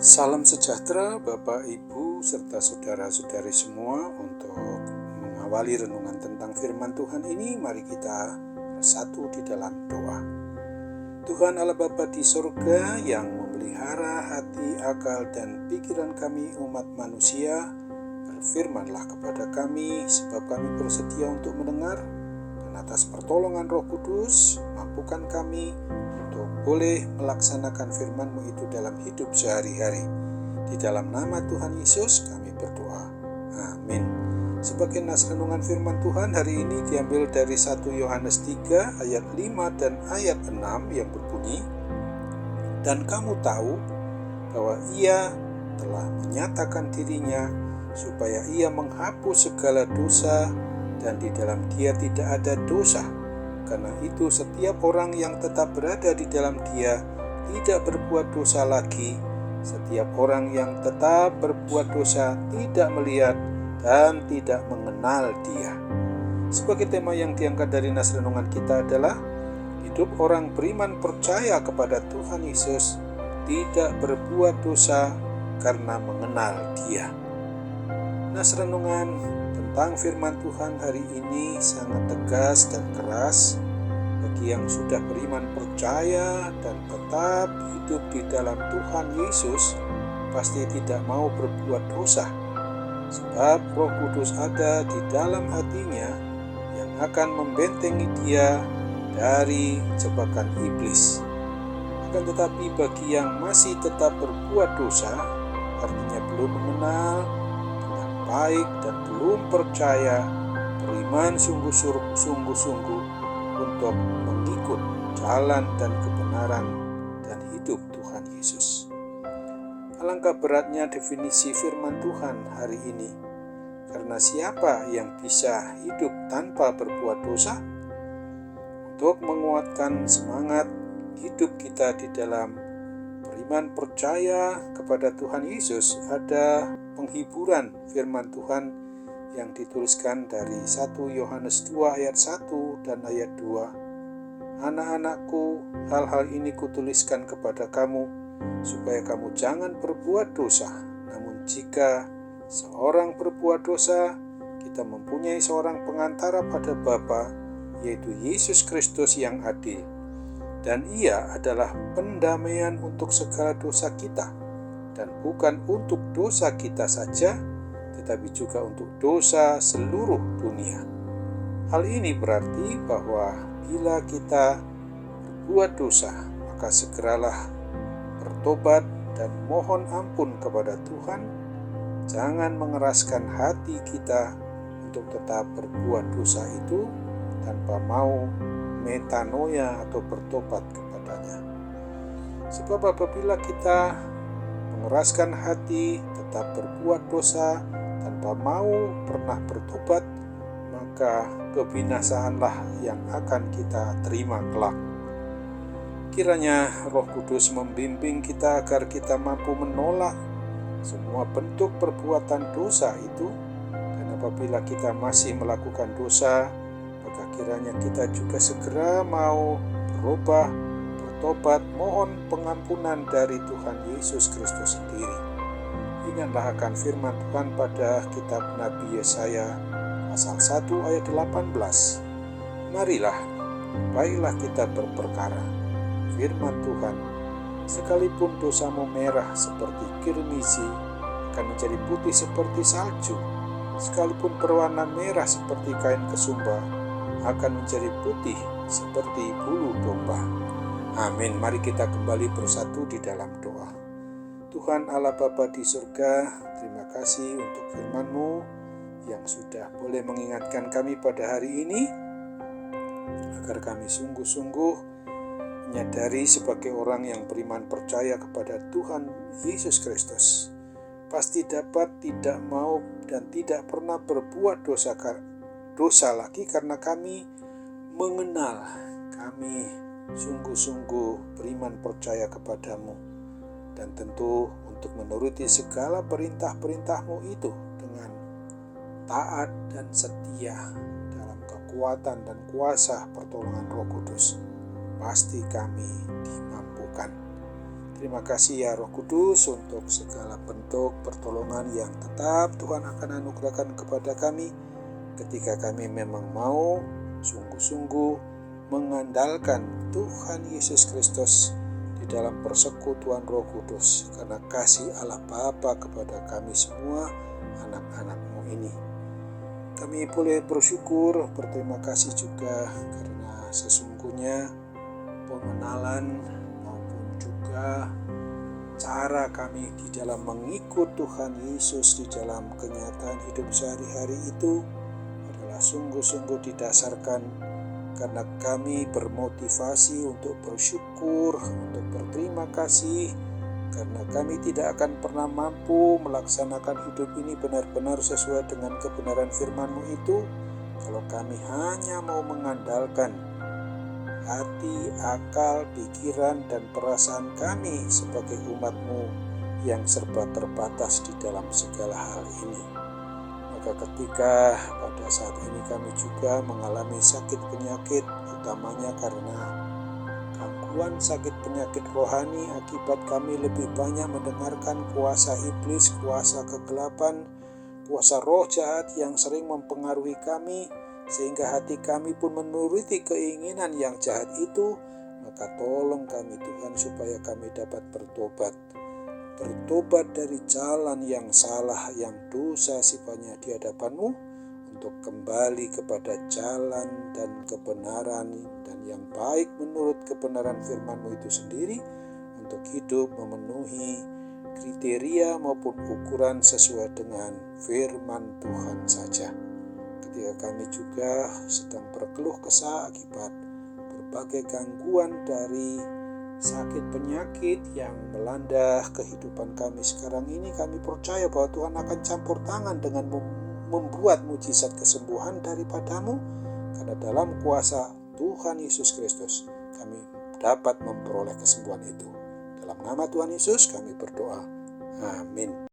Salam sejahtera Bapak, Ibu, serta saudara-saudari semua. Untuk mengawali renungan tentang firman Tuhan ini, mari kita bersatu di dalam doa. Tuhan Allah Bapa di sorga yang memelihara hati, akal, dan pikiran kami umat manusia, berfirmanlah kepada kami, sebab kami bersedia untuk mendengar, dan atas pertolongan Roh Kudus, mampukan kami untuk boleh melaksanakan firman-Mu itu dalam hidup sehari-hari. Di dalam nama Tuhan Yesus kami berdoa. Amin. Sebagai nas renungan firman Tuhan hari ini diambil dari 1 Yohanes 3 ayat 5 dan ayat 6 yang berbunyi, "Dan kamu tahu bahwa Ia telah menyatakan dirinya supaya Ia menghapus segala dosa, dan di dalam Dia tidak ada dosa. Karena itu setiap orang yang tetap berada di dalam Dia tidak berbuat dosa lagi. Setiap orang yang tetap berbuat dosa tidak melihat dan tidak mengenal Dia." Sebagai tema yang diangkat dari nas renungan kita adalah hidup orang beriman percaya kepada Tuhan Yesus tidak berbuat dosa karena mengenal Dia. Nas renungan tentang firman Tuhan hari ini sangat tegas dan keras bagi yang sudah beriman percaya dan tetap hidup di dalam Tuhan Yesus. Pasti tidak mau berbuat dosa, sebab Roh Kudus ada di dalam hatinya yang akan membentengi dia dari jebakan iblis. Akan tetapi bagi yang masih tetap berbuat dosa, artinya belum mengenal dengan baik dan belum percaya, beriman sungguh-sungguh untuk mengikut jalan dan kebenaran dan hidup Tuhan Yesus. Alangkah beratnya definisi firman Tuhan hari ini, karena siapa yang bisa hidup tanpa berbuat dosa? Untuk menguatkan semangat hidup kita di dalam beriman percaya kepada Tuhan Yesus, ada penghiburan firman Tuhan yang dituliskan dari 1 Yohanes 2 ayat 1 dan ayat 2. "Anak-anakku, hal-hal ini kutuliskan kepada kamu, supaya kamu jangan berbuat dosa. Namun jika seorang berbuat dosa, kita mempunyai seorang pengantara pada Bapa, yaitu Yesus Kristus yang adil. Dan Ia adalah pendamaian untuk segala dosa kita, dan bukan untuk dosa kita saja, tetapi juga untuk dosa seluruh dunia." Hal ini berarti bahwa bila kita berbuat dosa, maka segeralah bertobat dan mohon ampun kepada Tuhan. Jangan mengeraskan hati kita untuk tetap berbuat dosa itu tanpa mau metanoia atau bertobat kepadanya. Sebab apabila kita mengeraskan hati tetap berbuat dosa tanpa mau pernah bertobat, maka kebinasaanlah yang akan kita terima kelak. Kiranya Roh Kudus membimbing kita agar kita mampu menolak semua bentuk perbuatan dosa itu, dan apabila kita masih melakukan dosa, maka kiranya kita juga segera mau berubah, bertobat, mohon pengampunan dari Tuhan Yesus Kristus sendiri. Ingatlah akan firman Tuhan pada kitab Nabi Yesaya pasal 1 ayat 18. "Marilah, baiklah kita berperkara, firman Tuhan, sekalipun dosamu merah seperti kirmisi, akan menjadi putih seperti salju. Sekalipun berwarna merah seperti kain kesumba, akan menjadi putih seperti bulu domba." Amin. Mari kita kembali bersatu di dalam doa. Tuhan Allah Bapa di surga, terima kasih untuk firman-Mu yang sudah boleh mengingatkan kami pada hari ini, agar kami sungguh-sungguh menyadari sebagai orang yang beriman percaya kepada Tuhan Yesus Kristus, pasti dapat tidak mau dan tidak pernah berbuat dosa lagi, karena kami mengenal, kami sungguh-sungguh beriman percaya kepadamu, dan tentu untuk menuruti segala perintah-perintah-Mu itu dengan taat dan setia dalam kekuatan dan kuasa pertolongan Roh Kudus. Pasti kami dimampukan. Terima kasih ya Roh Kudus untuk segala bentuk pertolongan yang tetap Tuhan akan anugerahkan kepada kami ketika kami memang mau sungguh-sungguh mengandalkan Tuhan Yesus Kristus di dalam persekutuan Roh Kudus, karena kasih Allah Bapa kepada kami semua anak-anak-Mu ini. Kami boleh bersyukur, berterima kasih juga karena sesungguhnya pengenalan maupun juga cara kami di dalam mengikut Tuhan Yesus di dalam kenyataan hidup sehari-hari itu adalah sungguh-sungguh didasarkan karena kami bermotivasi untuk bersyukur, untuk berterima kasih, karena kami tidak akan pernah mampu melaksanakan hidup ini benar-benar sesuai dengan kebenaran firman-Mu itu kalau kami hanya mau mengandalkan hati, akal, pikiran, dan perasaan kami sebagai umat-Mu yang serba terbatas di dalam segala hal ini. Maka ketika pada saat ini kami juga mengalami sakit penyakit, utamanya karena gangguan sakit penyakit rohani akibat kami lebih banyak mendengarkan kuasa iblis, kuasa kegelapan, kuasa roh jahat yang sering mempengaruhi kami, sehingga hati kami pun menuruti keinginan yang jahat itu. Maka tolong kami Tuhan supaya kami dapat bertobat dari jalan yang salah, yang dosa sifatnya di hadapan-Mu, untuk kembali kepada jalan dan kebenaran dan yang baik menurut kebenaran firman-Mu itu sendiri, untuk hidup memenuhi kriteria maupun ukuran sesuai dengan firman Tuhan saja. Ketika kami juga sedang berkeluh kesah akibat berbagai gangguan dari sakit penyakit yang melanda kehidupan kami sekarang ini, kami percaya bahwa Tuhan akan campur tangan dengan membuat mujizat kesembuhan daripada-Mu, karena dalam kuasa Tuhan Yesus Kristus kami dapat memperoleh kesembuhan itu. Dalam nama Tuhan Yesus kami berdoa. Amin.